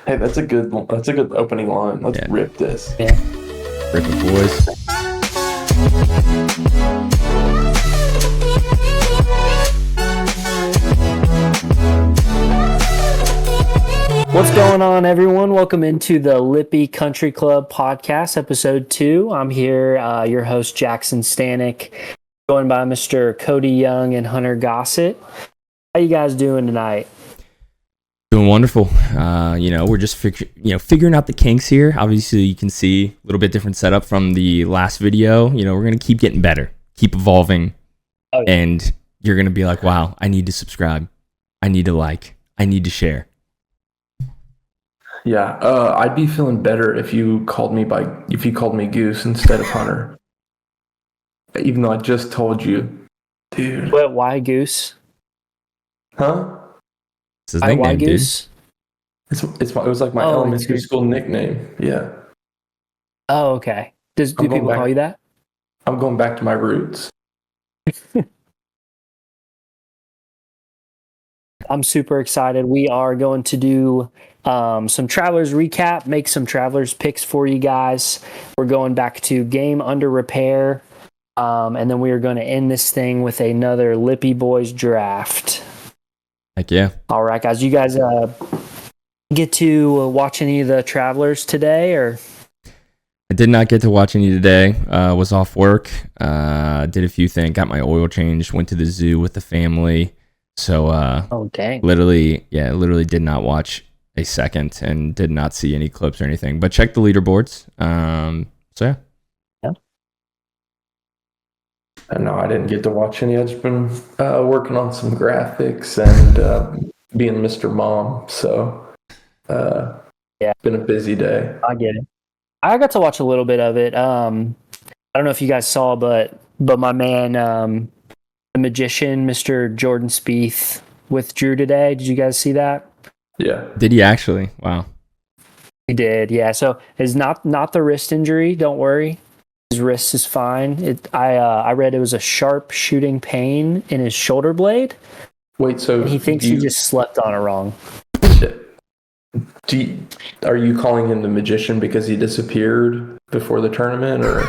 Hey, that's a good opening line. Let's Yeah. rip this. Yeah. Rip it, boys. What's going on, everyone? Welcome into the Lippy Country Club podcast, episode 2. I'm here, your host, Jackson Stanek, joined by Mr. Cody Young and Hunter Gossett. How you guys doing tonight? Doing wonderful. We're just figuring out the kinks here. Obviously, you can see a little bit different setup from the last video. We're gonna keep getting better, keep evolving, and you're gonna be like, "Wow, I need to subscribe, I need to like, I need to share." Yeah, I'd be feeling better if you called me Goose instead of Hunter. Even though I just told you, dude. But why Goose? Huh? It's his nickname, Why dude. Goose? It was like my Oh, elementary school nickname. Yeah. Oh, okay. Do going people back- call you that? I'm going back to my roots. I'm super excited. We are going to do some Travelers recap, make some Travelers picks for you guys. We're going back to game under repair, and then we are going to end this thing with another Lippy Boys draft. Heck yeah. All right, guys. You guys get to watch any of the Travelers today, or? I did not get to watch any today. Was off work. Did a few things. Got my oil changed. Went to the zoo with the family. So Oh, dang. literally did not watch a second and did not see any clips or anything. But check the leaderboards. So yeah. No, I didn't get to watch any. I've just been working on some graphics and being Mr. Mom. So, Yeah. it's been a busy day. I get it. I got to watch a little bit of it. I don't know if you guys saw, but my man, the magician, Mr. Jordan Spieth, withdrew today. Did you guys see that? Yeah. Did he actually? Wow. He did, yeah. So it's not the wrist injury. Don't worry, his wrist is fine. I read it was a sharp shooting pain in his shoulder blade. Wait, so And he thinks he just slept on it wrong. Are you calling him the magician because he disappeared before the tournament, or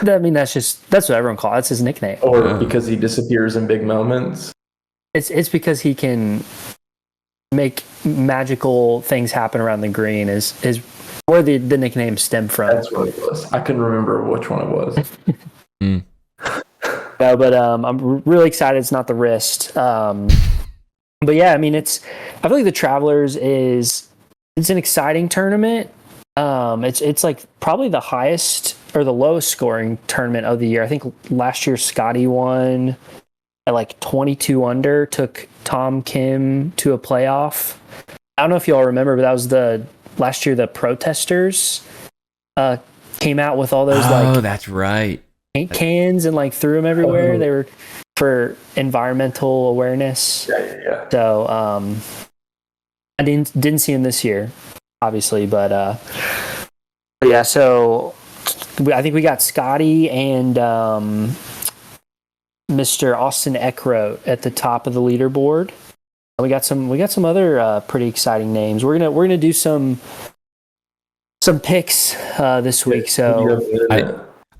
I mean, that's what everyone calls it. That's his nickname. because he disappears in big moments? It's because he can make magical things happen around the green. Is where the nickname stemmed from. That's what it was. I couldn't remember which one it was. No, but I'm really excited. It's not the wrist. But yeah, I mean, I feel like the Travelers it's an exciting tournament. It's like probably the highest or the lowest scoring tournament of the year. I think last year Scotty won at like 22 under, took Tom Kim to a playoff. I don't know if you all remember, but that was last year the protesters came out with all those That's right. paint cans and like threw them everywhere. They were for environmental awareness. Yeah. So I didn't see him this year, obviously, but yeah. So I think we got Scotty and Mr. Austin Eckroat at the top of the leaderboard. We got some other pretty exciting names. We're gonna do some picks this week. So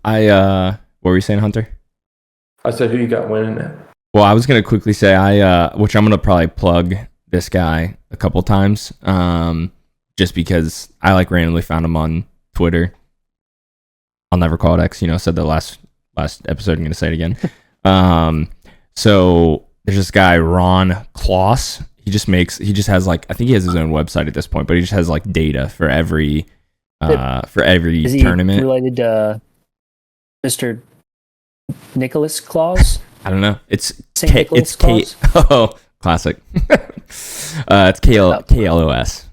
What were you saying, Hunter? I said, who you got winning it? Well, I was gonna quickly say which I'm gonna probably plug this guy a couple times, just because I randomly found him on Twitter. I'll never call it X. Said the last episode. I'm gonna say it again. So there's this guy Ron Kloss. He just has I think he has his own website at this point, but he just has data for every is he tournament. related to Mr. Nicholas Claus? I don't know. It's St. Nicholas Claus? Oh, classic. It's KLOS.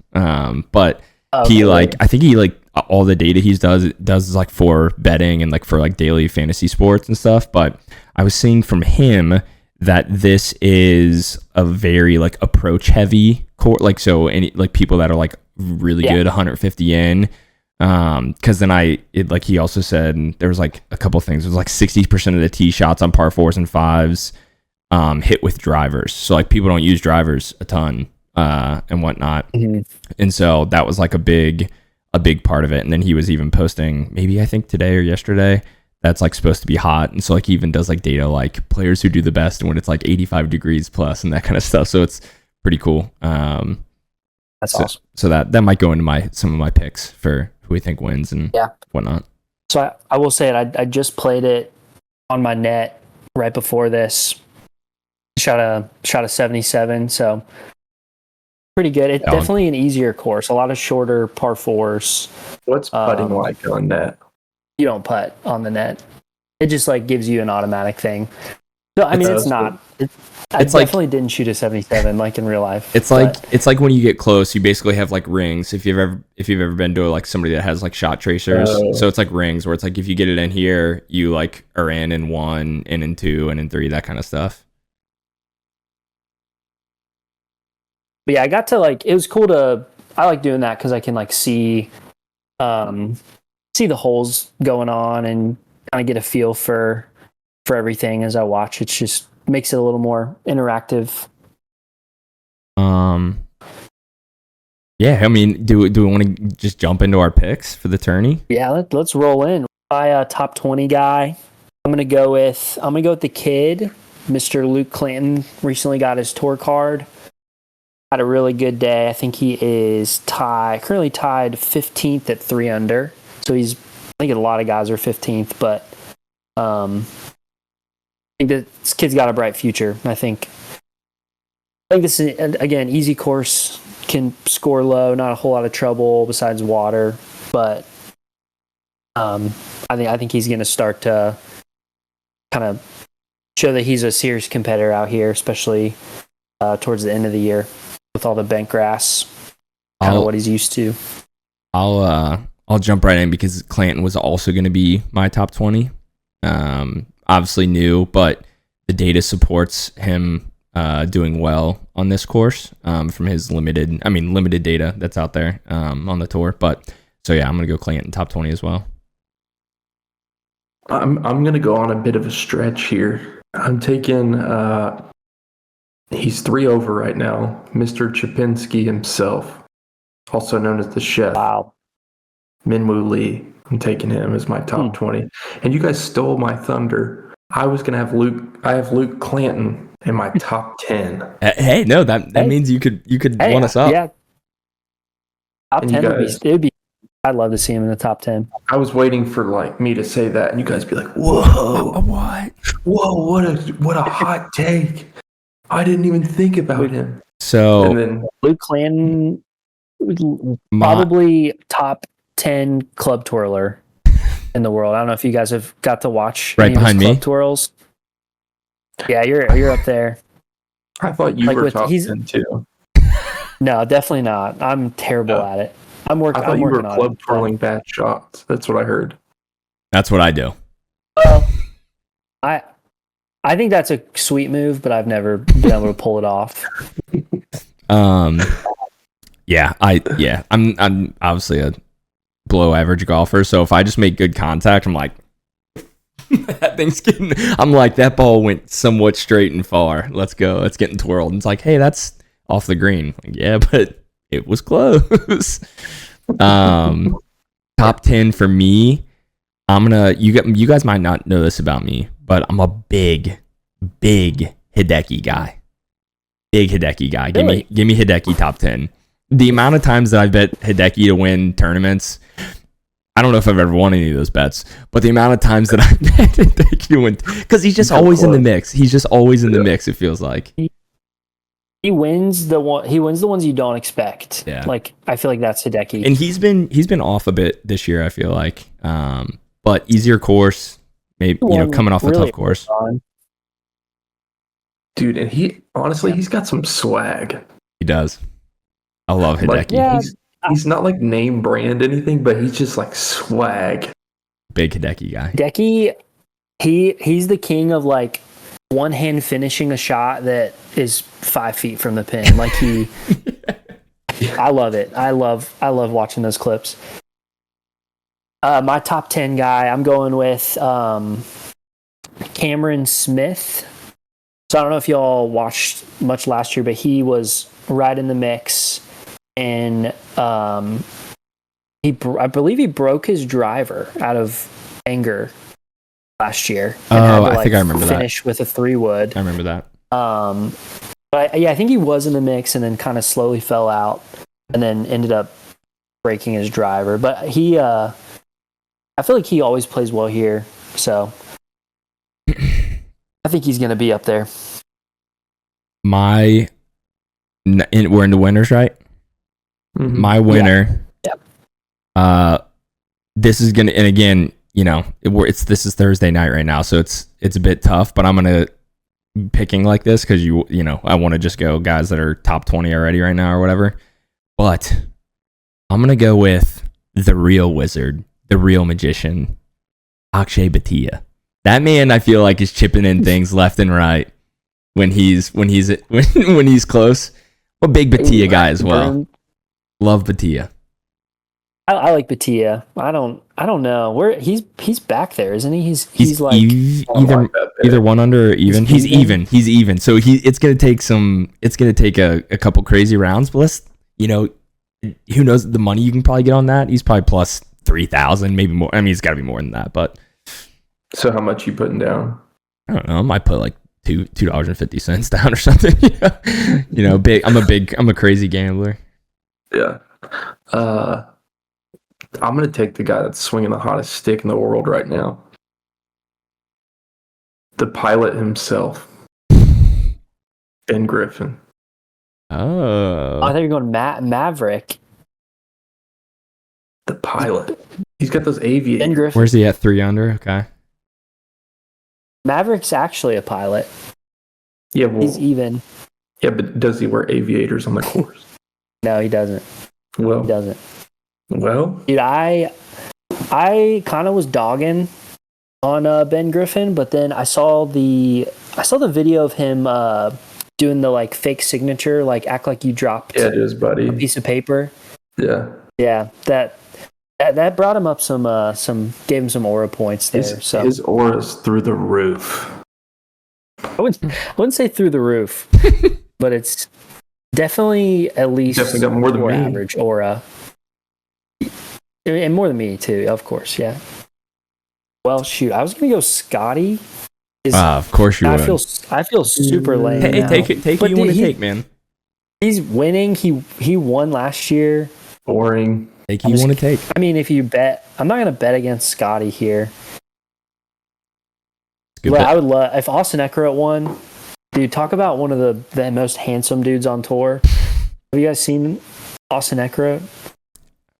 But he I think he all the data he does for betting and for daily fantasy sports and stuff. But I was seeing from him that this is a very approach heavy court. So any people that are really good, 150 in. Because then he also said, and there was a couple things. It was 60% of the tee shots on par fours and fives hit with drivers. So people don't use drivers a ton and whatnot. Mm-hmm. And so that was like a big part of it. And then he was even posting, maybe I think today or yesterday, that's like supposed to be hot. And so like he even does like data like players who do the best when it's like 85 degrees plus and that kind of stuff. So it's pretty cool. That's awesome. So that might go into some of my picks for who we think wins and whatnot. So I will say it. I just played it on my net right before this. Shot a 77. So pretty good. It's definitely an easier course. A lot of shorter par fours. What's putting like on net? You don't putt on the net. It just like gives you an automatic thing. So I mean, it's not. I definitely didn't shoot a 77 like in real life. It's like when you get close, you basically have like rings. If you've ever been to like somebody that has like shot tracers, so it's like rings where it's like if you get it in here, you like are in 1, in 2, and in 3, that kind of stuff. But yeah, I got to like, it was cool I like doing that because I can like see the holes going on and kind of get a feel for everything as I watch. It just makes it a little more interactive. Yeah, I mean, do we want to just jump into our picks for the tourney? Yeah, let's roll in. My top 20 guy. I'm gonna go with the kid, Mr. Luke Clanton. Recently got his tour card. Had a really good day. I think he is currently tied 15th at 3 under. So I think a lot of guys are 15th, but I think this kid's got a bright future. I think this is, again, easy course, can score low, not a whole lot of trouble besides water, but I think he's going to start to kind of show that he's a serious competitor out here, especially towards the end of the year with all the bent grass, kind of what he's used to. I'll jump right in because Clanton was also going to be my top 20. Obviously new, but the data supports him doing well on this course from his limited data that's out there on the tour. But so yeah, I'm going to go Clanton top 20 as well. I'm going to go on a bit of a stretch here. I'm taking he's 3 over right now, Mr. Chapinski himself, also known as the chef. Wow. Minwoo Lee. I'm taking him as my top 20. And you guys stole my thunder. I was going to have Luke. I have Luke Clanton in my top 10. Hey, no, that means you could one us up. Yeah. Top 10 would be. I'd love to see him in the top 10. I was waiting for like me to say that, and you guys be like, "Whoa, what? Whoa, what a hot take! I didn't even think about him." So and then Luke Clanton, probably top 10 club twirler in the world. I don't know if you guys have got to watch right behind me club twirls. Yeah, you're up there. I thought you were top 10 too. No, definitely not. I'm terrible at it. I thought you were club twirling bad shots. That's what I heard. That's what I do. Well, I think that's a sweet move, but I've never been able to pull it off. I'm obviously a below average golfer, so if I just make good contact, I'm like that ball went somewhat straight and far. Let's go. It's getting twirled. And it's like, hey, that's off the green. Like, yeah, but it was close. Top 10 for me. You guys might not know this about me, but I'm a big Hideki guy. Big Hideki guy. Really? Give me Hideki top 10. The amount of times that I bet Hideki to win tournaments, I don't know if I've ever won any of those bets, but the amount of times that I bet Hideki to win, because he's just always in the mix. He's just always in the mix, it feels like. He wins the ones you don't expect. Yeah. Like, I feel like that's Hideki. And he's been off a bit this year, I feel like. But easier course, maybe coming off a tough course. Dude, and he's got some swag. He does. I love Hideki. Like, yeah, he's not like name brand anything, but he's just like swag. Big Hideki guy. Hideki, he's the king of like one hand finishing a shot that is 5 feet from the pin. Like I love it. I love watching those clips. My top 10 guy, I'm going with Cameron Smith. So I don't know if y'all watched much last year, but he was right in the mix, and I believe he broke his driver out of anger last year. Oh, I think I remember that. Finish with a 3-wood. I remember that. But yeah, I think he was in the mix and then kind of slowly fell out, and then ended up breaking his driver. But he, I feel like he always plays well here, so I think he's gonna be up there. We're in the winners, right? Mm-hmm. My winner. Yeah. This is gonna, and again, this is Thursday night right now, so it's a bit tough. But I'm gonna picking like this because I want to just go guys that are top 20 already right now or whatever. But I'm gonna go with the real wizard, the real magician, Akshay Bhatia. That man, I feel like, is chipping in things left and right when he's close. I'm a big Bhatia guy as well. Love Bhatia. I like Bhatia. I don't know where he's back there, isn't he? He's like either one under or even. He's even. So it's gonna take a couple crazy rounds, but let's who knows the money you can probably get on that. He's probably plus 3,000, maybe more. I mean, he's got to be more than that, but. So how much you putting down? I don't know. I might put like $2.50 down or something. I'm a crazy gambler. Yeah. I'm gonna take the guy that's swinging the hottest stick in the world right now. The pilot himself, Ben Griffin. Oh. I thought you were going Maverick. The pilot. He's got those aviators. Ben Griffin. Where's he at? 3 under. Okay. Maverick's actually a pilot. Yeah, well, he's even. Yeah, but does he wear aviators on the course? No, he doesn't. Well, he doesn't. Well, dude, I kind of was dogging on Ben Griffin, but then I saw the video of him doing the like fake signature, like act like you dropped it is, buddy. a piece of paper. Yeah, that brought him up some gave him some aura points there. His aura's through the roof. I wouldn't say through the roof, but it's definitely at least got more than me. Average aura. And more than me too, of course, yeah. Well, shoot, I was gonna go Scotty. Of course you would. I feel super lame. Hey, now. take what you want to take, man. He's winning. He won last year. Boring. Take you want to take. I mean, if you bet, I'm not gonna bet against Scotty here. But I would love if Austin Eckert won. Dude, talk about one of the most handsome dudes on tour. Have you guys seen Austin Eckert?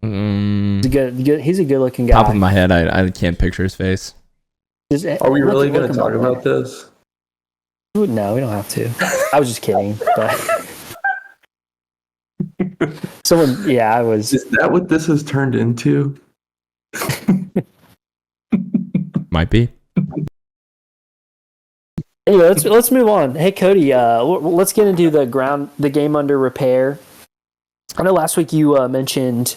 He's a good looking guy. Top of my head, I can't picture his face. Are we really going to talk about this? No, we don't have to. I was just kidding. But someone, yeah, I was. Is that what this has turned into? Might be. Anyway, let's move on. Hey, Cody, let's get into the game under repair. I know last week you mentioned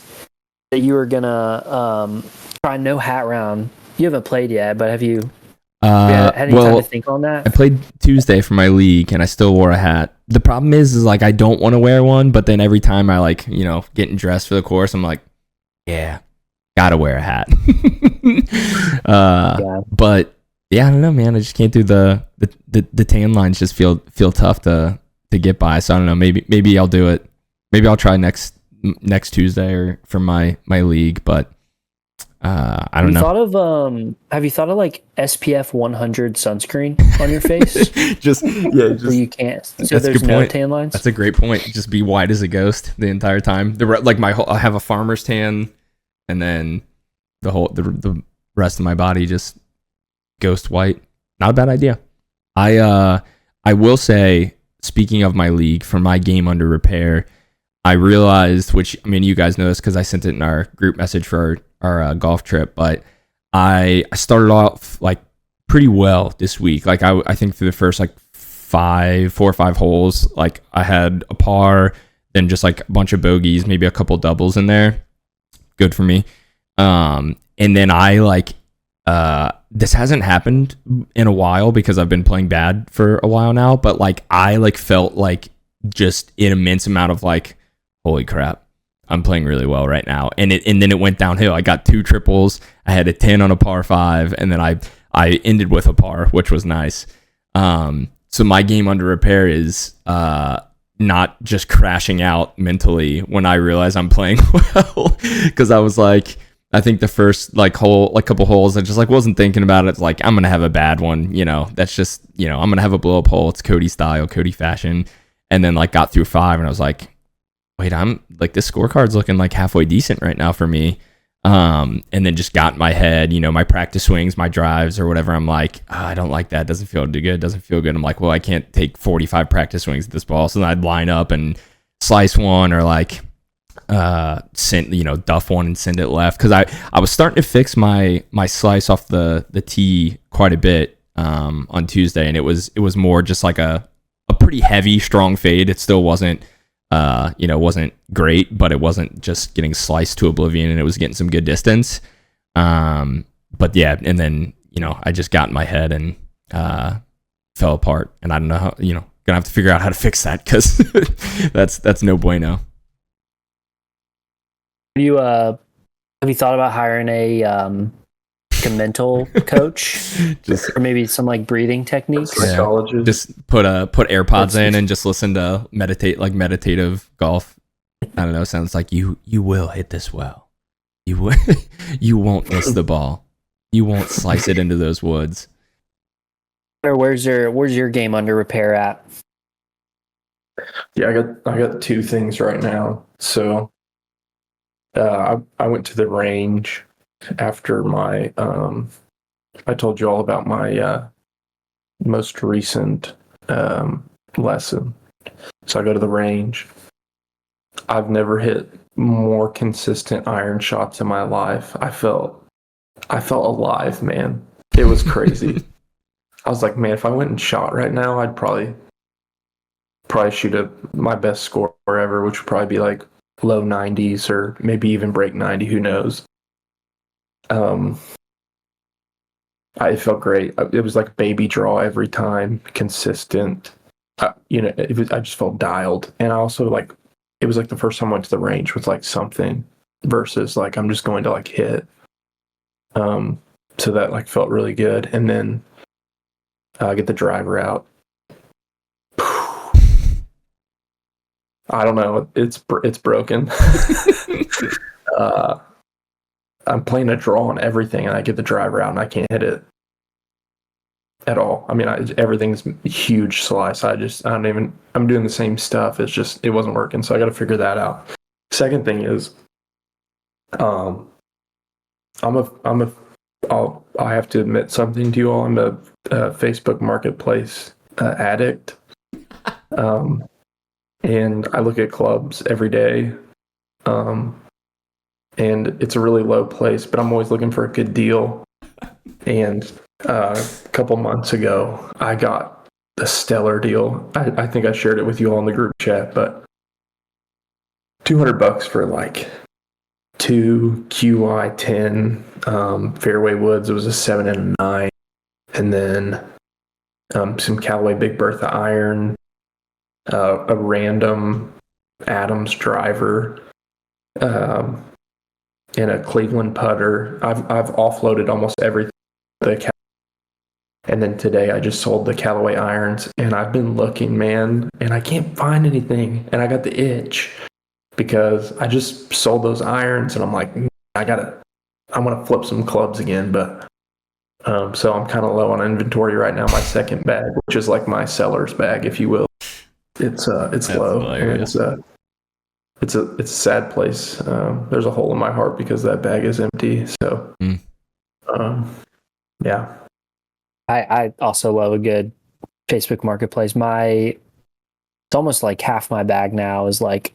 that you were gonna try no hat round. You haven't played yet, but have you had any time to think on that? I played Tuesday for my league, and I still wore a hat. The problem is like I don't want to wear one, but then every time I getting dressed for the course, I'm like, yeah, gotta wear a hat. Yeah. But yeah, I don't know, man. I just can't do the tan lines. Just feel tough to get by. So I don't know. Maybe I'll do it. Maybe I'll try next Tuesday or for my league, but I don't know. Have you thought of like SPF 100 sunscreen on your face? just so you can't. So there's no tan lines. That's a great point. Just be white as a ghost the entire time. I have a farmer's tan, and then the rest of my body just ghost white. Not a bad idea. I will say, speaking of my league, for my game under repair, I realized, which, I mean, you guys know this because I sent it in our group message for our golf trip, but I started off like pretty well this week. Like I think through the first like 4 or 5 holes, like I had a par, then just like a bunch of bogeys, maybe a couple doubles in there. Good for me. And then I this hasn't happened in a while because I've been playing bad for a while now, but like I like felt like just an immense amount of like, holy crap, I'm playing really well right now. And then it went downhill. I got 2 triples. I had a 10 on a par 5, and then I ended with a par, which was nice. So my game under repair is not just crashing out mentally when I realize I'm playing well, because I was like, I think the first couple holes, I just like wasn't thinking about it. It's like, I'm gonna have a bad one, that's just, I'm gonna have a blow up hole. It's Cody style, Cody fashion. And then like got through 5, and I was like, wait, I'm like, this scorecard's looking like halfway decent right now for me. And then just got in my head, my practice swings, my drives or whatever. I'm like, I don't like that. Doesn't feel good. Doesn't feel good. I'm like, well, I can't take 45 practice swings at this ball. So then I'd line up and slice one, or like send, duff one and send it left. Cause I was starting to fix my slice off the tee quite a bit on Tuesday. And it was more just like a pretty heavy, strong fade. It still wasn't wasn't great, but it wasn't just getting sliced to oblivion, and it was getting some good distance. But yeah, and then, I just got in my head and fell apart, and I don't know how, gonna have to figure out how to fix that, because that's no bueno. Have you thought about hiring a mental coach, or maybe some like breathing techniques? Psychologist. Just put AirPods in and just listen to meditative golf. I don't know. Sounds like you will hit this well. You will. You won't miss the ball. You won't slice it into those woods. Or where's your game under repair at? Yeah, I got 2 things right now. So I went to the range after my I told you all about my most recent lesson. So I go to the range. I've never hit more consistent iron shots in my life. I felt alive, man. It was crazy. I was like, man, if I went and shot right now, I'd probably shoot my best score ever, which would probably be like low 90s, or maybe even break 90, who knows. I felt great. It was like a baby draw every time, consistent. I just felt dialed, and I also it was like the first time I went to the range with like something, versus like I'm just going to like hit. So that like felt really good, and then get the driver out. I don't know. It's broken. I'm playing a draw on everything, and I get the driver out, and I can't hit it at all. I mean, everything's huge slice. I'm doing the same stuff. It's just, it wasn't working. So I got to figure that out. Second thing is, I have to admit something to you all. I'm a Facebook Marketplace addict. And I look at clubs every day. And it's a really low place, but I'm always looking for a good deal. And a couple months ago, I got a stellar deal. I think I shared it with you all in the group chat, but $200 for like 2 QI10 fairway woods. It was a 7 and a 9, and then some Callaway Big Bertha iron, a random Adams driver, and a Cleveland putter. I've offloaded almost everything. And then today I just sold the Callaway irons, and I've been looking, man, and I can't find anything. And I got the itch because I just sold those irons, and I'm like, I want to flip some clubs again. But so I'm kind of low on inventory right now. My second bag, which is like my seller's bag, if you will, it's low. Hilarious. And it's a sad place. There's a hole in my heart because that bag is empty. So, yeah. I also love a good Facebook Marketplace. It's almost like half my bag now is like,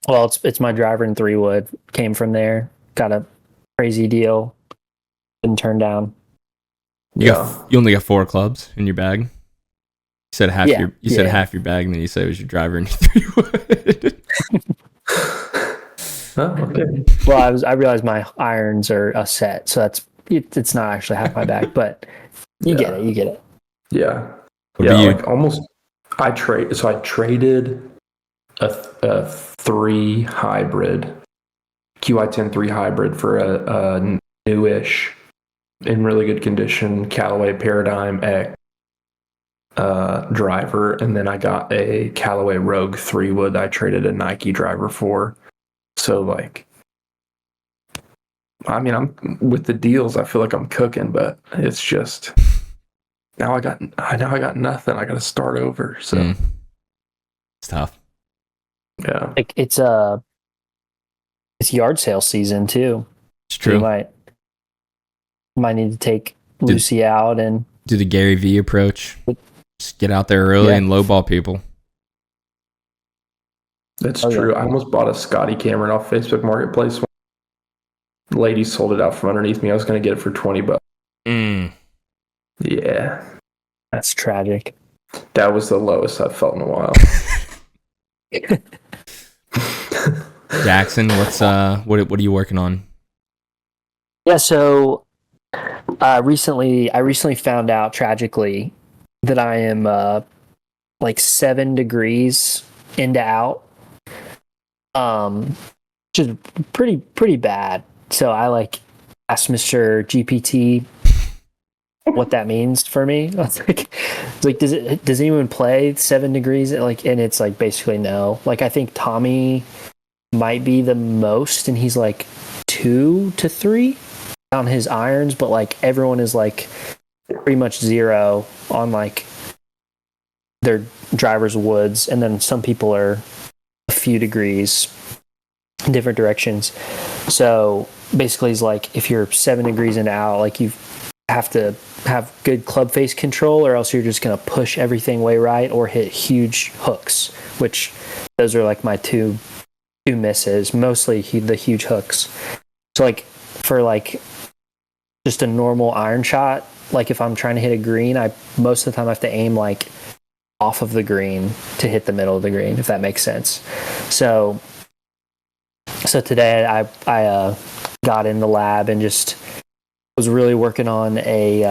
well, it's my driver and 3-wood came from there. Got a crazy deal. Didn't turn down. You only got 4 clubs in your bag. You said half half your bag, and then you said it was your driver and your 3-wood. Oh, okay. Well, I realized my irons are a set, so that's it's not actually half my back, but you get it. You get it. Yeah. What Yeah, about you? like almost. I traded a 3 hybrid, QI10 3 hybrid for a newish, in really good condition, Callaway Paradigm X driver, and then I got a Callaway Rogue 3 wood I traded a Nike driver for. So like, I mean, I'm with the deals. I feel like I'm cooking, but it's just now I got nothing. I got to start over. So It's tough. yeah, Like it's yard sale season too. It's So you true. might need to take Lucy out and Do the Gary V approach. Just get out there early and lowball people. that's true. Yeah. I almost bought a Scotty Cameron off Facebook Marketplace. The lady sold it out from underneath me. I was going to get it for $20. Yeah, That's tragic. that was the lowest I've felt in a while. Jackson, what are you working on? Yeah, so I recently found out tragically that I am like 7 degrees into out. Which is pretty bad. So I like asked Mr. GPT what that means for me. I was like, does anyone play 7 degrees? Like, and it's like basically no. Like I think Tommy might be the most, and he's like 2 to 3 on his irons, but like everyone is like pretty much 0 on like their driver's woods, and then some people are a few degrees in different directions. So basically, it's like if you're 7 degrees and out, like you have to have good club face control, or else you're just gonna push everything way right or hit huge hooks. Which those are like my two misses, mostly the huge hooks. So like for like just a normal iron shot, like if I'm trying to hit a green, I most of the time have to aim like off of the green to hit the middle of the green, if that makes sense. So today I got in the lab and just was really working on a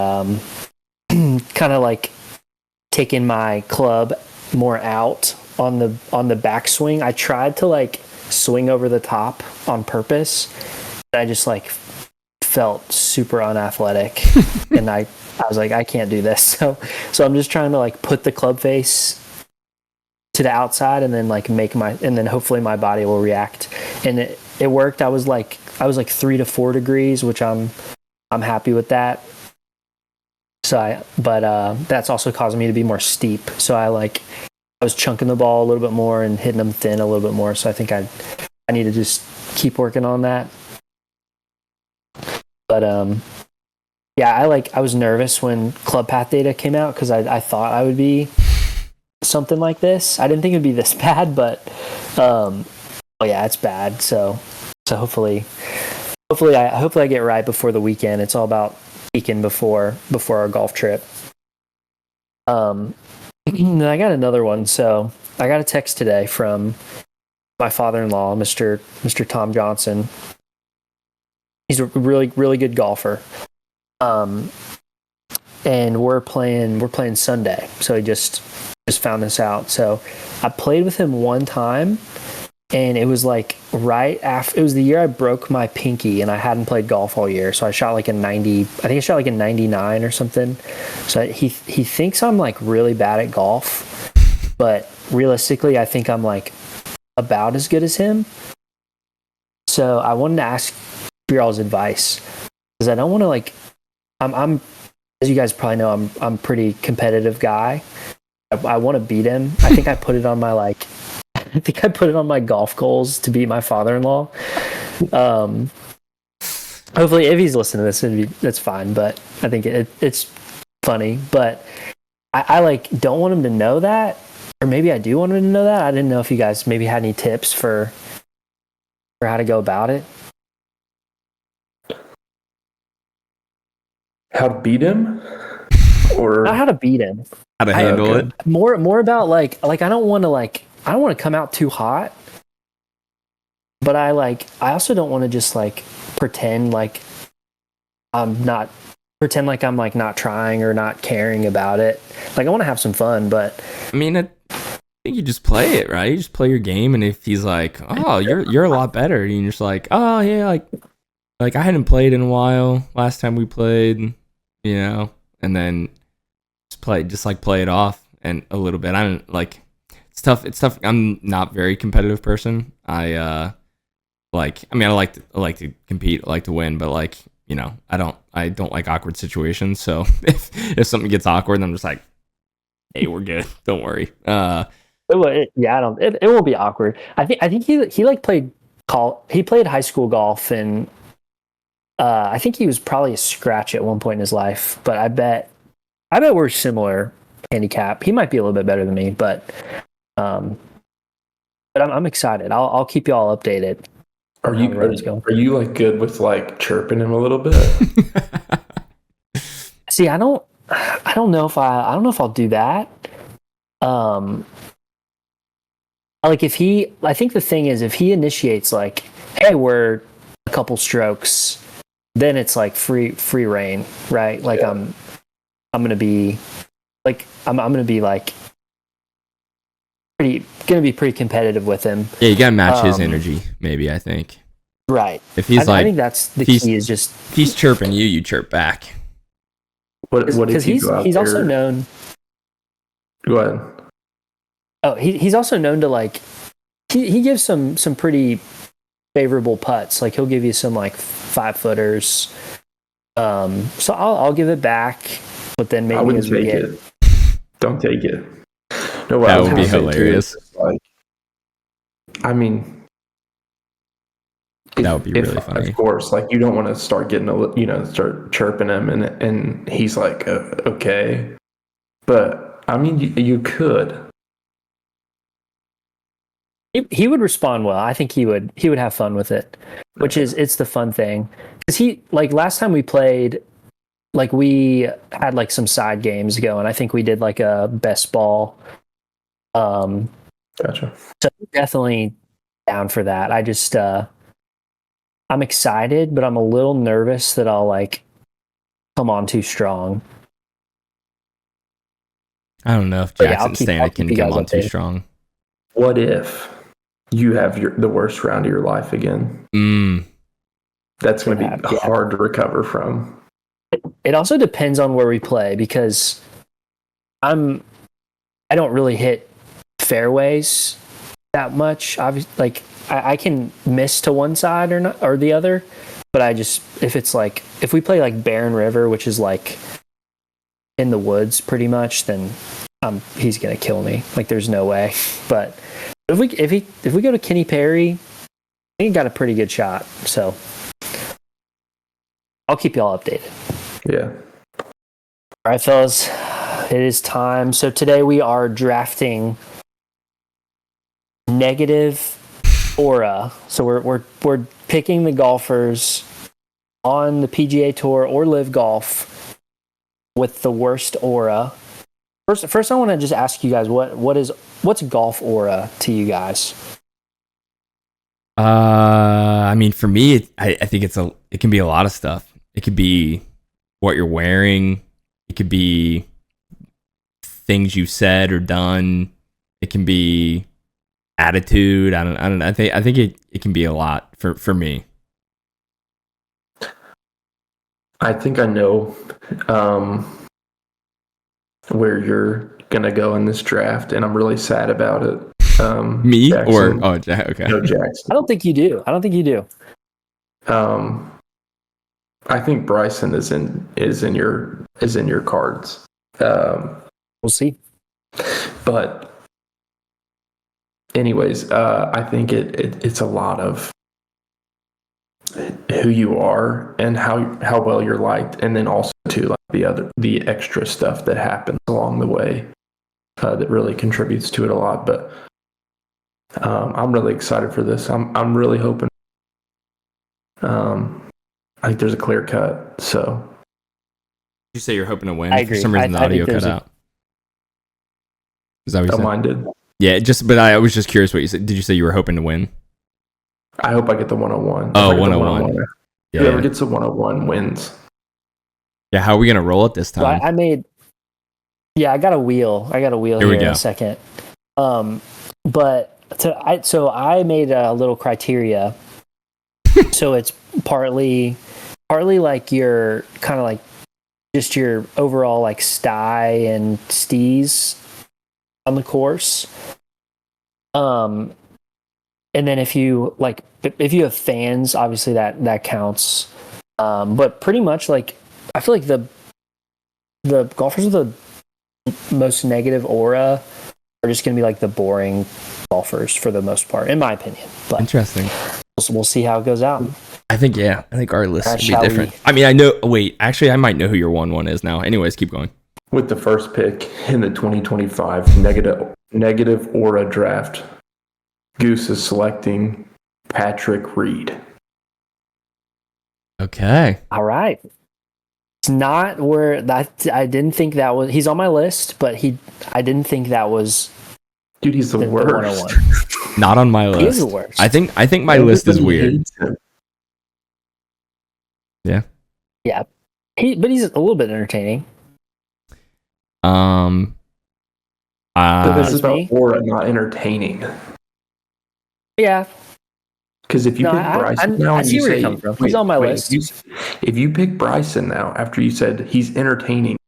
kind of like taking my club more out on the backswing. I tried to like swing over the top on purpose. I just like felt super unathletic, and I was like, I can't do this. So I'm just trying to like put the club face to the outside, and then like and then hopefully my body will react. And it worked. I was like 3 to 4 degrees, which I'm happy with that. So that's also causing me to be more steep. So I was chunking the ball a little bit more and hitting them thin a little bit more. So I think I need to just keep working on that. But yeah, I was nervous when club path data came out because I thought I would be something like this. I didn't think it'd be this bad, but yeah, it's bad. So hopefully I get right before the weekend. It's all about peaking before our golf trip. Then I got another one. So I got a text today from my father-in-law, Mr. Tom Johnson. He's a really, really good golfer. And we're playing Sunday. So he just found this out. So I played with him one time, and it was like right after, it was the year I broke my pinky, and I hadn't played golf all year. So I shot like a 90, I think I shot like a 99 or something. So he thinks I'm like really bad at golf, but realistically, I think I'm like about as good as him. So I wanted to ask for y'all's advice, because I don't want to like, I'm as you guys probably know, I'm pretty competitive guy. I want to beat him. I think I put it on my my golf goals to beat my father-in-law. Hopefully, if he's listening to this, that's fine. But I think it's funny. But I like don't want him to know that, or maybe I do want him to know that. I didn't know if you guys maybe had any tips for how to go about it. How to beat him, or Not how to beat him. How to handle it. More about like I don't want to come out too hot, but I also don't want to just like pretend like I'm not pretend like I'm like not trying or not caring about it. Like I want to have some fun, but I mean, I think you just play it, right? You just play your game, and if he's like, "Oh, you're a lot better," and you're just like, "Oh yeah, like I hadn't played in a while. Last time we played, you know," and then play it off and a little bit. I don't like it's tough. It's tough. I'm not a very competitive person. I like to compete, I like to win, but like, you know, I don't like awkward situations. So if something gets awkward, then I'm just like, hey, we're good. Don't worry. It won't be awkward. I think he like he played high school golf, and I think he was probably a scratch at one point in his life, but I bet we're similar handicap. He might be a little bit better than me, but I'm excited. I'll keep you all updated. Are you like good with like chirping him a little bit? See, I don't know if I'll do that. Like I think the thing is, if he initiates like, hey, we're a couple strokes, then it's like free reign, right? Like yeah. I'm gonna be like pretty competitive with him. Yeah, you gotta match his energy, maybe. I think. Right. If he's I think that's the key. Is just if he's chirping you, you chirp back. What if he's also known. Go ahead. Oh, he's also known to like he gives some pretty favorable putts. Like he'll give you some like 5-footers. So I'll give it back, but then maybe I wouldn't take it. Don't take it. No, that would be hilarious. Like, I mean, that would be really funny. Of course, like you don't want to start start chirping him, and he's like, okay, but I mean, you could. He would respond well. I think he would have fun with it, which is it's the fun thing. Because he like last time we played, like we had like some side games going. I think we did like a best ball. Gotcha. So definitely down for that. I just I'm excited, but I'm a little nervous that I'll like come on too strong. I don't know if Jackson Stanek can come on too strong. What if you have the worst round of your life again? That's going to be hard to recover from. It also depends on where we play, because I don't really hit fairways that much. Obviously, like I can miss to one side or the other, but if we play like Barren River, which is like in the woods pretty much, then he's gonna kill me. Like there's no way. But if we go to Kenny Perry, I think he got a pretty good shot. So I'll keep y'all updated. Yeah. All right, fellas, it is time. So today we are drafting negative aura. So we're picking the golfers on the PGA Tour or Live Golf with the worst aura. First, I want to just ask you guys what's golf aura to you guys? I mean, for me, I think it can be a lot of stuff. It could be what you're wearing. It could be things you've said or done. It can be attitude. I don't know. I think it can be a lot for me. I think I know where you're gonna go in this draft, and I'm really sad about it. Me Jackson, or okay? No, Jackson. I don't think you do. I think Bryson is in your cards. We'll see. But anyways, I think it's a lot of who you are and how well you're liked, and then also too like the extra stuff that happens along the way that really contributes to it a lot. But I'm really excited for this. I'm really hoping. I think there's a clear cut. So You say you're hoping to win. I agree. For some reason, the audio cut out. Is that what you said? Mine did. Yeah, but I was just curious what you said. Did you say you were hoping to win? I hope I get the 101. Oh, 101. Whoever gets the 101 wins. Yeah, how are we gonna roll it this So time? I got a wheel. Here we in go. a second. But I made a little criteria. So it's partly like your kind of like just your overall like sty and stees on the course. And then if you have fans, obviously that counts. But pretty much like I feel like the golfers with the most negative aura are just going to be like the boring golfers for the most part, in my opinion. But Interesting. we'll see how it goes out. I think our list will be Shall different. I mean, I know. Wait, actually, I might know who your 1-1 is now. Anyways, keep going. With the first pick in the 2025 negative aura draft, Goose is selecting Patrick Reed. Okay. All right. It's not where that I didn't think that was. He's on my list, but I didn't think that was. Dude, he's the worst. 101. Not on my list. He is the worst. I think my list is weird. Yeah. Yeah. But he's a little bit entertaining. But this is That's me. about aura, not entertaining. Yeah. Because if you pick Bryson now, I see where you're coming from. He's on my list. If you pick Bryson now, after you said he's entertaining,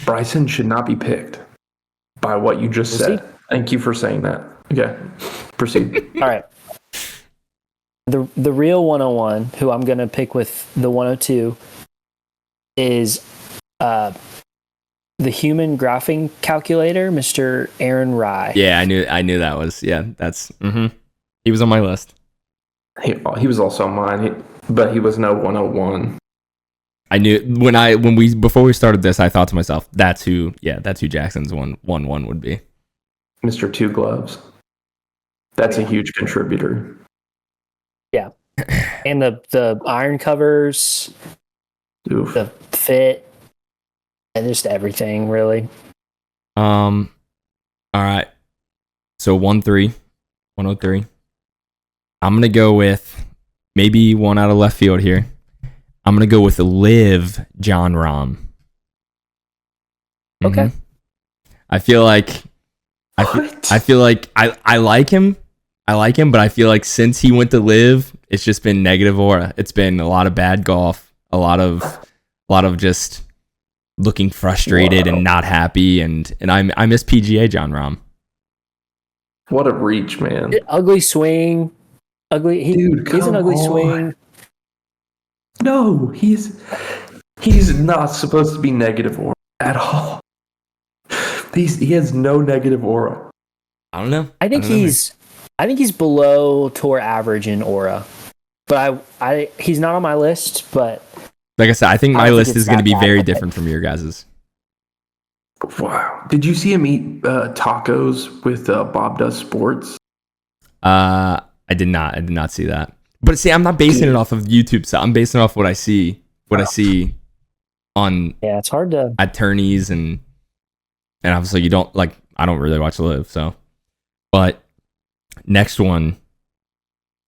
Bryson should not be picked by what you just said. Thank you for saying that. Okay, proceed. All right. The real 101, who I'm going to pick with the 102, is the human graphing calculator, Mr. Aaron Rye. Yeah, I knew that was. Yeah, that's. He was on my list. He was also on mine, but he was no 101. I knew before we started this, I thought to myself, that's who Jackson's 1-1 would be. Mr. Two Gloves. That's a huge contributor. Yeah. And the iron covers, Oof. the fit, and just everything, really. All right. So 103. I'm going to go with maybe one out of left field here. I'm going to go with Liv John Rahm. Okay. I feel like I like him. But I feel like since he went to Liv, it's just been negative aura. It's been a lot of bad golf, a lot of just looking frustrated and not happy, and I miss PGA John Rahm. What a reach, man. Ugly swing. Dude, he's an ugly on. swing. No, he's not supposed to be negative aura at all. He has no negative aura. I don't know. I think he's below tour average in aura. But he's not on my list, but like I said, I think my list is going to be very different from your guys's. Wow. Did you see him eat tacos with Bob Does Sports? I did not see that. But see, I'm not basing it off of YouTube. So I'm basing it off what I see on it's hard to attorneys and obviously you don't like. I don't really watch Live, so. But next one,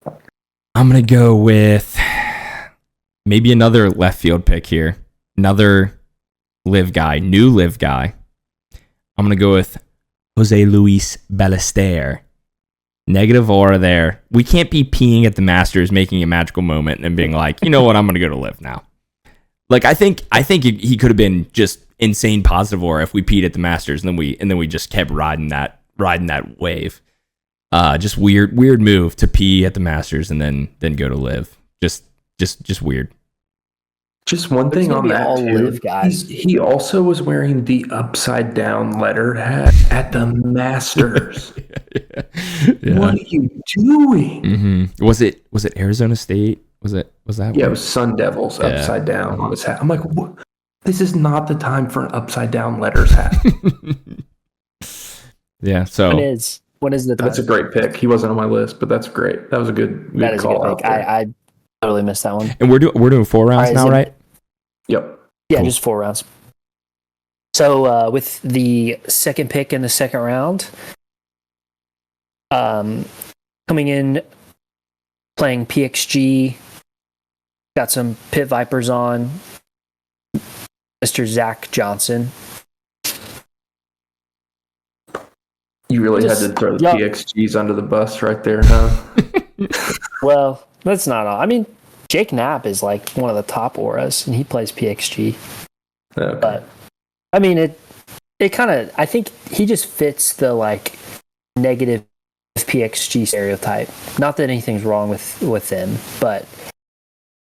I'm gonna go with maybe another left field pick here. Another new Live guy. I'm gonna go with Jose Luis Ballester. Negative aura there. We can't be peeing at the Masters, making a magical moment, and being like, you know what, I'm gonna go to Live now. Like I think he could have been just insane positive aura if we peed at the Masters, and then we just kept riding that wave. Just weird move to pee at the Masters and then go to Live. Just weird. Just one thing on that all too. Live guys. He also was wearing the upside down letter hat at the Masters. Yeah. What are you doing? Mm-hmm. Was it Arizona State? Was that? Yeah, it was Sun Devils upside down on his hat. I'm like, what? This is not the time for an upside down letters hat. Yeah. So when is the time? That's a great pick. He wasn't on my list, but that's great. That was a good call out there. I totally missed that one. And we're doing 4 rounds now, right? Yep. Yeah, Cool. just 4 rounds. So with the second pick in the second round, coming in, playing PXG, got some Pit Vipers on. Mr. Zach Johnson. You really had to throw the PXGs under the bus right there, huh? Well, that's not all. I mean, Jake Knapp is like one of the top auras, and he plays PXG. Okay. But I mean, it kind of. I think he just fits the like negative PXG stereotype. Not that anything's wrong with him, but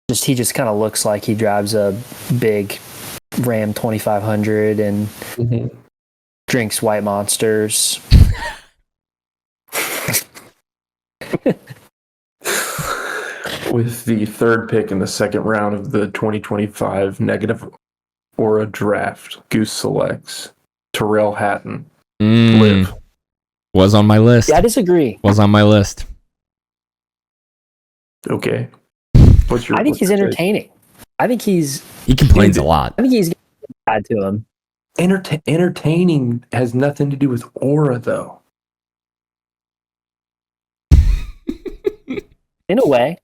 he just kind of looks like he drives a big Ram 2500 and drinks White Monsters. With the third pick in the second round of the 2025 negative aura draft, Goose selects Terrell Hatton. Live. Was on my list. Yeah, I disagree. Was on my list. Okay. I think he's entertaining. I think he complains a lot. I think he's bad to him. Entertaining has nothing to do with aura, though. In a way.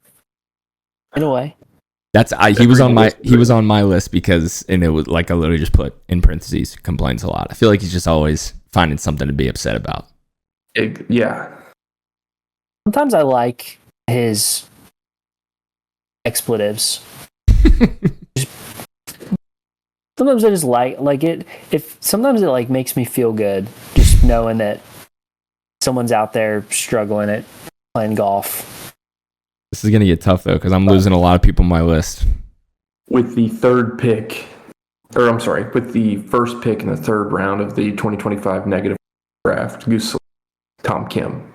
That's he was on my list because, and it was like I literally just put in parentheses, complains a lot. I feel like he's just always finding something to be upset about. Yeah. Sometimes I like his expletives. Sometimes I just like it. Sometimes it like makes me feel good just knowing that someone's out there struggling at playing golf. This is gonna get tough though because I'm losing a lot of people on my list. With the with the first pick in the third round of the 2025 negative draft, Goose Tom Kim.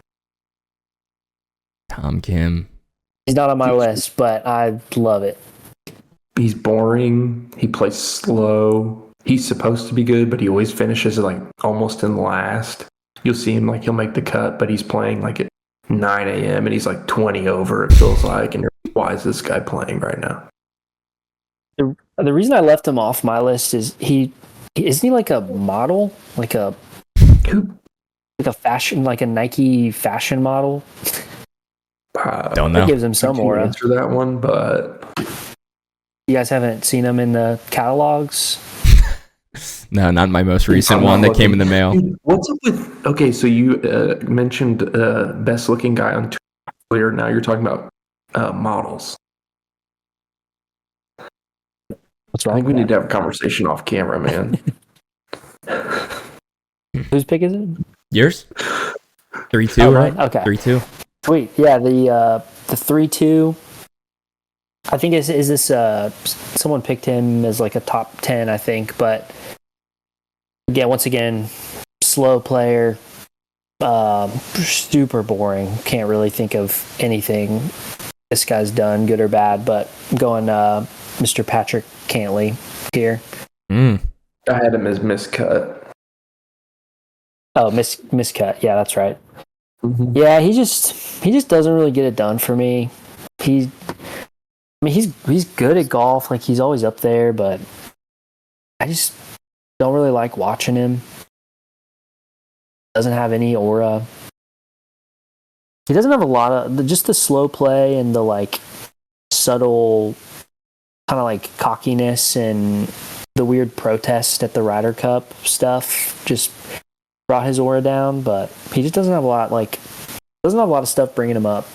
Tom Kim. He's not on my list, but I love it. He's boring. He plays slow. He's supposed to be good, but he always finishes like almost in last. You'll see him like he'll make the cut, but he's playing like at 9 a.m. and he's like 20 over, it feels like. And you're like, why is this guy playing right now? The reason I left him off my list is isn't he like a model? Like a fashion, like a Nike fashion model? Don't know. That gives him some aura. Answer that one, but you guys haven't seen him in the catalogs? No, not my most recent one that came in the mail. Dude, what's up with? Okay, so you mentioned best looking guy on Twitter. Now you're talking about models. What's wrong? I think we need to have a conversation off camera, man. Whose pick is it? Yours? 3-2, right? Okay. 3-2. Sweet. Yeah, the 3-2. I think is this someone picked him as like a top 10, I think, but once again, slow player, super boring. Can't really think of anything this guy's done, good or bad, but I'm going Mr. Patrick Cantley here. I had him as miscut. Oh, miscut. Yeah, that's right. Mm-hmm. Yeah, he just doesn't really get it done for me. He's good at golf, like he's always up there, but I just don't really like watching him. Doesn't have any aura. He doesn't have a lot of just the slow play and the like subtle kind of like cockiness and the weird protest at the Ryder Cup stuff just brought his aura down, but he just doesn't have a lot of stuff bringing him up.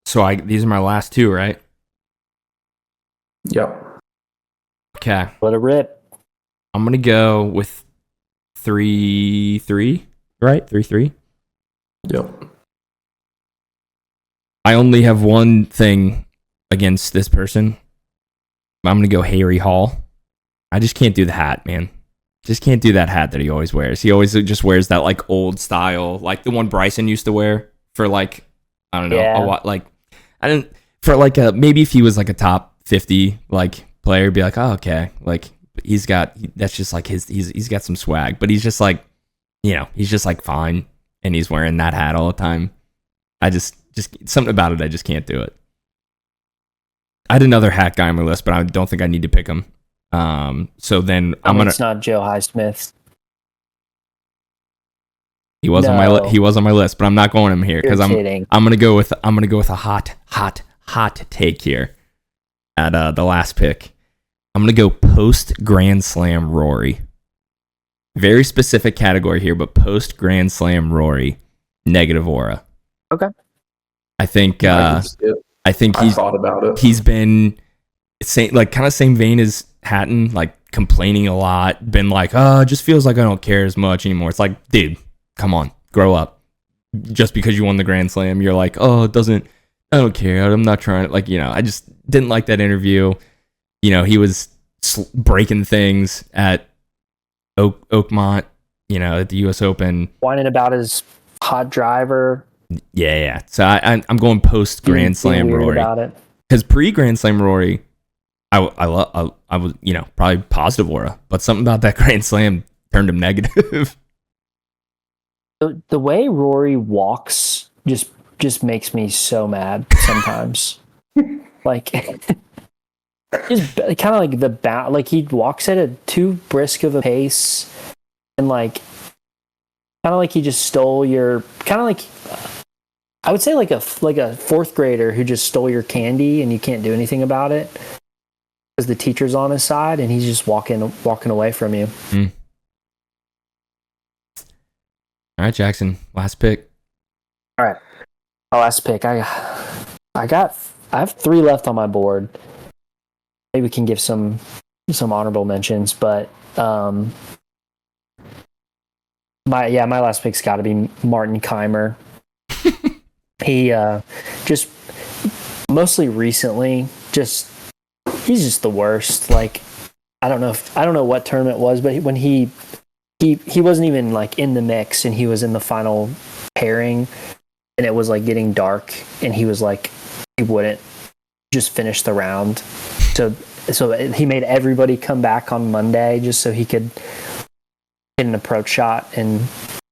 So these are my last two, right? Yep. Okay. Let it rip. I'm gonna go with 3-3, right? 3-3. Yep. I only have one thing against this person. I'm gonna go Harry Hall. I just can't do the hat, man. Just can't do that hat that he always wears. He always just wears that like old style, like the one Bryson used to wear for like, I don't know, a lot. Like I didn't for like maybe if he was like a top 50 like player, be like, oh okay, like he's got that's just like he's got some swag, but he's just like, you know, he's just like fine, and he's wearing that hat all the time. I just something about it, I just can't do it. I had another hat guy on my list, but I don't think I need to pick him. So then it's not Joe Highsmith. He was on my list, but I'm not going him here because I'm gonna go with a hot take here. at the last pick. I'm going to go post Grand Slam Rory. Very specific category here, but post Grand Slam Rory, negative aura. Okay. I think I thought about it. He's been kind of same vein as Hatton, like complaining a lot, been like, oh, it just feels like I don't care as much anymore. It's like, dude, come on, grow up. Just because you won the Grand Slam, you're like, oh, I don't care. I'm not trying to, like, I just didn't like that interview. He was breaking things at Oakmont, at the U.S. Open. Whining about his hot driver. Yeah. So I'm going post Grand Slam Rory. About it. Because pre Grand Slam Rory, I was probably positive aura, but something about that Grand Slam turned him negative. The way Rory walks just makes me so mad sometimes. Like, just kind of like like he walks at a too brisk of a pace, and like kind of like he just stole your kind of like. I would say like a fourth grader who just stole your candy and you can't do anything about it because the teacher's on his side and he's just walking away from you. Mm. All right, Jackson, last pick. All right, my last pick. I have 3 left on my board. Maybe we can give some honorable mentions, but my last pick's got to be Martin Keimer. He just mostly recently he's just the worst. Like I don't know what tournament it was, but when he wasn't even like in the mix and he was in the final pairing and it was like getting dark and he was like he wouldn't just finish the round. So he made everybody come back on Monday just so he could hit an approach shot and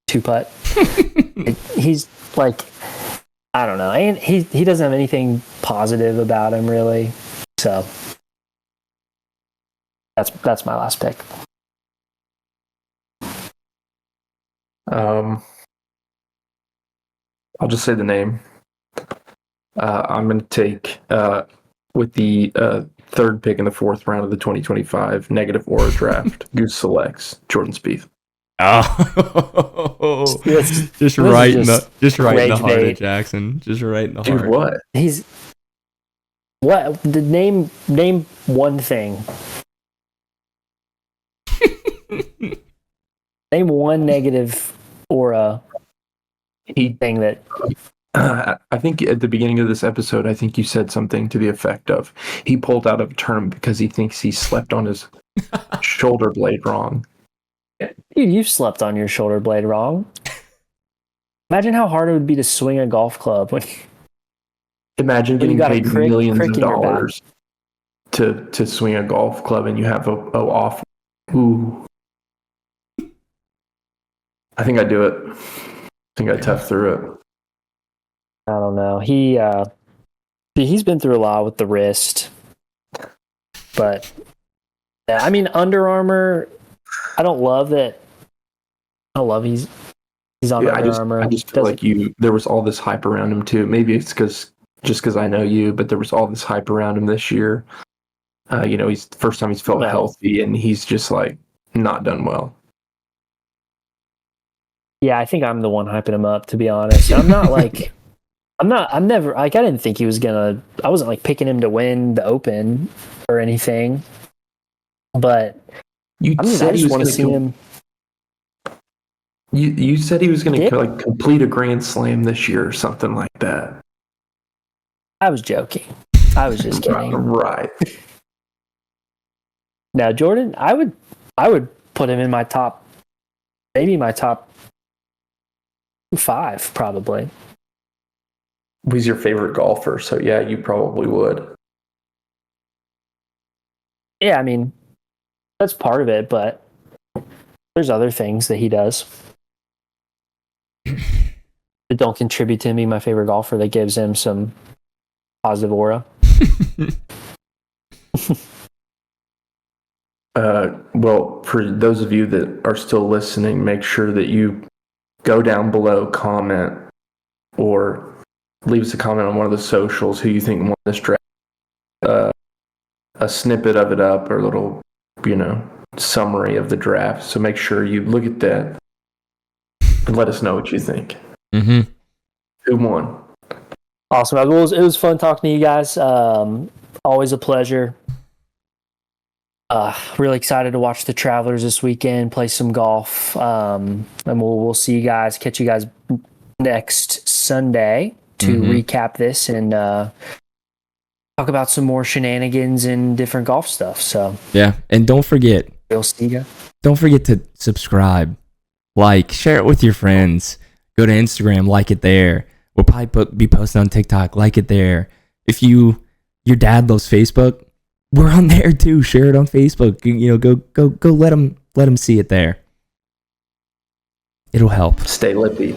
2-putt. He's like, I don't know. And he doesn't have anything positive about him really. So that's my last pick. I'll just say the name. I'm going to take with the third pick in the 4th round of the 2025 negative aura draft. Goose selects Jordan Spieth. Oh, just right in the heart of Jackson. Just right in the heart. Dude, what? The name one thing. Name one negative aura thing that. I think at the beginning of this episode, I think you said something to the effect of he pulled out of a term because he thinks he slept on his shoulder blade wrong. Dude, you slept on your shoulder blade wrong. Imagine how hard it would be to swing a golf club. Imagine getting paid millions of dollars to swing a golf club and you have a off. Ooh. I think I'd do it. I think I'd tough through it. I don't know. He's been through a lot with the wrist. But yeah, I mean Under Armour, I don't love that. I don't love he's on Under Armour. I just feel like there was all this hype around him too. Maybe it's because I know you, but there was all this hype around him this year. He's the first time he's felt healthy and he's just like not done well. Yeah, I think I'm the one hyping him up, to be honest. I'm not like I'm never like I didn't think he was I wasn't like picking him to win the Open or anything. But I just want to see him. You said he was going to like complete a Grand Slam this year or something like that. I was joking. I was just kidding. Right. Now, Jordan, I would put him in my top, maybe my top 5, probably. He's your favorite golfer, so yeah, you probably would. Yeah, I mean, that's part of it, but there's other things that he does that don't contribute to him being my favorite golfer that gives him some positive aura. Well, for those of you that are still listening, make sure that you go down below, comment, or leave us a comment on one of the socials who you think won this draft. a snippet of it up, or a little, summary of the draft. So make sure you look at that and let us know what you think. Mm-hmm. Who won? Awesome. It was fun talking to you guys. Always a pleasure. Really excited to watch the Travelers this weekend, play some golf. And we'll see you guys, catch you guys next Sunday to recap this and talk about some more shenanigans and different golf stuff. So yeah, and don't forget, we'll see you. Don't forget to subscribe, like, share it with your friends. Go to Instagram, like it there. We'll probably be posting on TikTok, like it there. If your dad loves Facebook, we're on there too. Share it on Facebook. Go let them see it there. It'll help. Stay lippy.